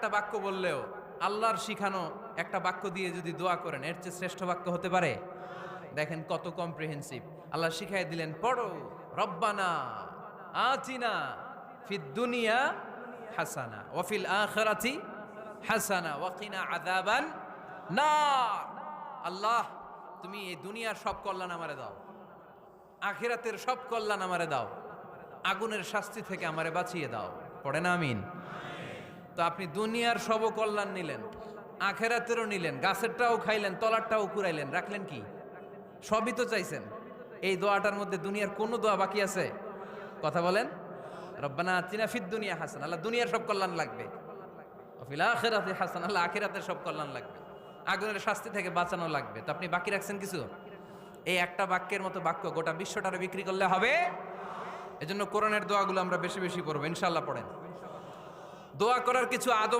একটা বাক্য বললেও আল্লাহর শিখানো একটা বাক্য দিয়ে যদি দোয়া করেন এর চেয়ে শ্রেষ্ঠ বাক্য হতে পারে? দেখেন কত কম্প্রিহেন্সিভ। আল্লাহ শিখাই দিলেন, পড়ো রব্বানা আতিনা ফিদ দুনিয়া হাসানা ওয়া ফিল আখিরাতি হাসানা ওয়া কিনা আযাবান নার। আল্লাহ, তুমি এই দুনিয়ার সব কল্যাণ আমারে দাও, আখিরাতের সব কল্যাণ আমারে দাও, আগুনের শাস্তি থেকে আমারে বাঁচিয়ে দাও। পড়ে না আমিন? তো আপনি দুনিয়ার সব কল্যাণ নিলেন, আখেরাতেরও নিলেন, গাছেরটাও খাইলেন, তলারটাও কুড়াইলেন, রাখলেন কি? সবই তো চাইছেন। এই দোয়াটার মধ্যে দুনিয়ার কোন দোয়া বাকি আছে? কথা বলেন। রব্বানা আতিনা ফিদ দুনিয়া হাসান, আল্লাহ দুনিয়ার সব কল্যাণ লাগবে। ওয়া ফিল আখিরাতি হাসান, আল্লাহ আখিরাতের সব কল্যাণ লাগবে, আগুনের শাস্তি থেকে বাঁচানো লাগবে। তো আপনি বাকি রাখছেন কিছু? এই একটা বাক্যের মতো বাক্য গোটা বিশ্বটারে বিক্রি করলে হবে। এজন্য কোরআনের দোয়াগুলো আমরা বেশি বেশি পড়বো, ইনশাআল্লাহ। পড়েন। দোয়া করার কিছু আদব